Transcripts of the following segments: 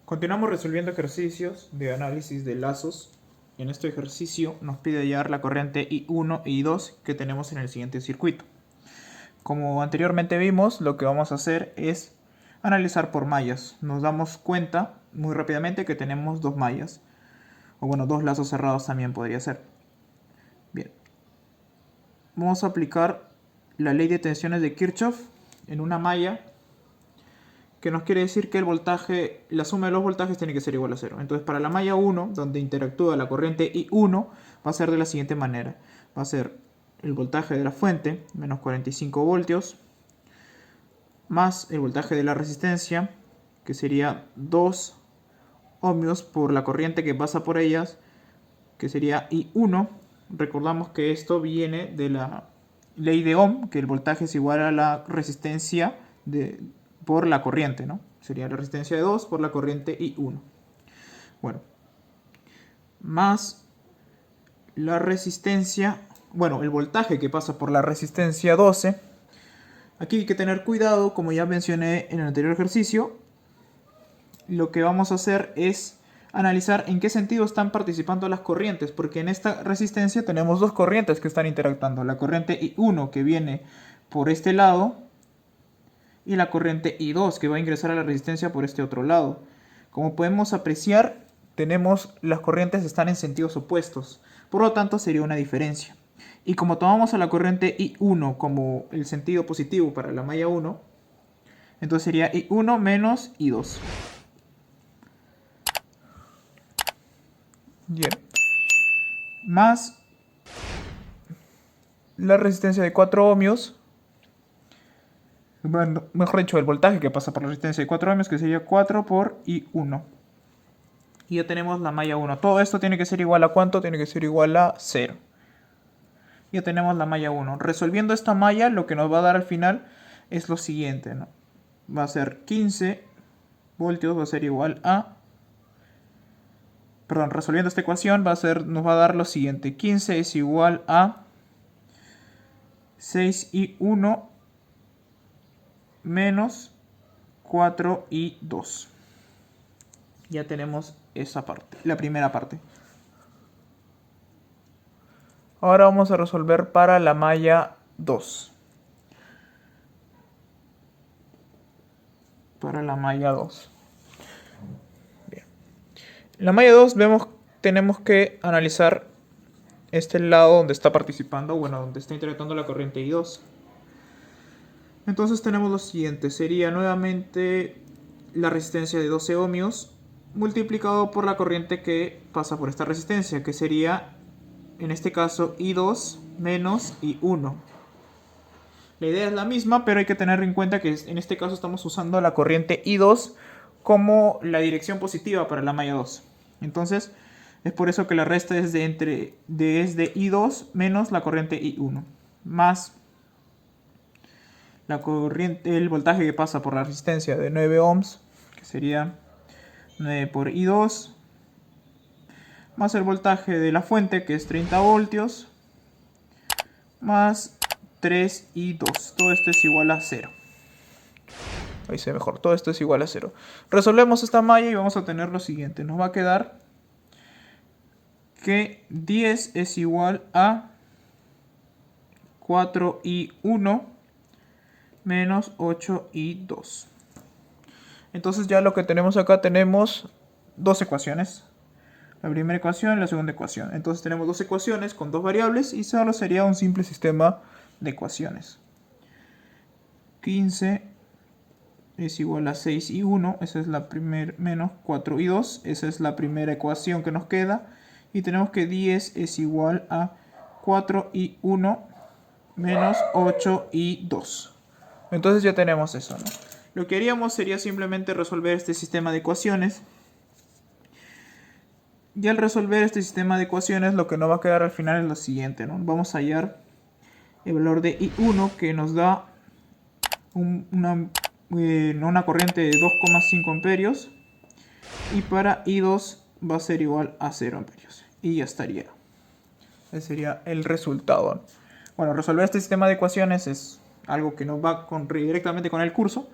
Continuamos resolviendo ejercicios de análisis de lazos. En este ejercicio nos pide hallar la corriente I1 y I2 que tenemos en el siguiente circuito. Como anteriormente vimos, lo que vamos a hacer es analizar por mallas. Nos damos cuenta muy rápidamente que tenemos dos mallas. O bueno, dos lazos cerrados también podría ser. Bien. Vamos a aplicar la ley de tensiones de Kirchhoff en una malla, que nos quiere decir que el voltaje, la suma de los voltajes tiene que ser igual a 0. Entonces, para la malla 1, donde interactúa la corriente I1, va a ser de la siguiente manera. Va a ser el voltaje de la fuente, menos 45 voltios, más el voltaje de la resistencia, que sería 2 ohmios por la corriente que pasa por ellas, que sería I1. Recordamos que esto viene de la ley de Ohm, que el voltaje es igual a la resistencia por la corriente, ¿no? Sería la resistencia de 2 por la corriente I1. Bueno, más la resistencia, bueno, el voltaje que pasa por la resistencia 12. Aquí hay que tener cuidado, como ya mencioné en el anterior ejercicio. Lo que vamos a hacer es analizar en qué sentido están participando las corrientes, porque en esta resistencia tenemos dos corrientes que están interactuando. La corriente I1 que viene por este lado y la corriente I2 que va a ingresar a la resistencia por este otro lado. Como podemos apreciar, las corrientes están en sentidos opuestos, por lo tanto sería una diferencia. Y como tomamos a la corriente I1 como el sentido positivo para la malla 1, entonces sería I1 menos I2. Bien. Más la resistencia de 4 ohmios. Bueno, mejor dicho, el voltaje que pasa por la resistencia de 4 ohmios, que sería 4 por I1. Y ya tenemos la malla 1. Todo esto tiene que ser igual a ¿cuánto? Tiene que ser igual a 0. Ya tenemos la malla 1. Resolviendo esta malla, lo que nos va a dar al final es lo siguiente, ¿no? Va a ser 15 voltios, va a ser igual a... Perdón, resolviendo esta ecuación nos va a dar lo siguiente. 15 es igual a 6i1 menos 4i2. Ya tenemos esa parte, la primera parte. Ahora vamos a resolver para la malla 2. Para la malla 2. Bien. En la malla 2 tenemos que analizar este lado donde está participando, bueno, donde está interactuando la corriente I2. Entonces tenemos lo siguiente, sería nuevamente la resistencia de 12 ohmios multiplicado por la corriente que pasa por esta resistencia, que sería en este caso I2 menos I1. La idea es la misma, pero hay que tener en cuenta que en este caso estamos usando la corriente I2 como la dirección positiva para la malla 2. Entonces es por eso que la resta es de I2 menos la corriente I1, más el voltaje que pasa por la resistencia de 9 ohms, que sería 9 por I2, más el voltaje de la fuente, que es 30 voltios, más 3i2. Todo esto es igual a 0. Ahí se ve mejor. Todo esto es igual a 0. Resolvemos esta malla y vamos a tener lo siguiente. Nos va a quedar que 10 es igual a 4i1 menos 8i2. Entonces ya lo que tenemos acá, tenemos dos ecuaciones. La primera ecuación y la segunda ecuación. Entonces tenemos dos ecuaciones con dos variables y solo sería un simple sistema de ecuaciones. 15 es igual a 6i1, esa es la primera, menos 4i2, esa es la primera ecuación que nos queda. Y tenemos que 10 es igual a 4i1 menos 8i2. Entonces ya tenemos eso, ¿no? Lo que haríamos sería simplemente resolver este sistema de ecuaciones. Y al resolver este sistema de ecuaciones, lo que nos va a quedar al final es lo siguiente, ¿no? Vamos a hallar el valor de I1, que nos da una corriente de 2,5 amperios. Y para I2 va a ser igual a 0 amperios. Y ya estaría. Ese sería el resultado. Bueno, resolver este sistema de ecuaciones es algo que nos va directamente con el curso.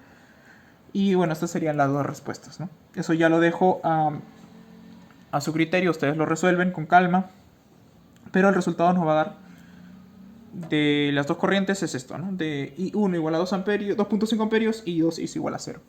Y bueno, estas serían las dos respuestas, ¿no? Eso ya lo dejo a su criterio, ustedes lo resuelven con calma, pero el resultado nos va a dar de las dos corrientes es esto, ¿no? De I1 igual a 2 amperios, 2.5 amperios y I2 es igual a 0.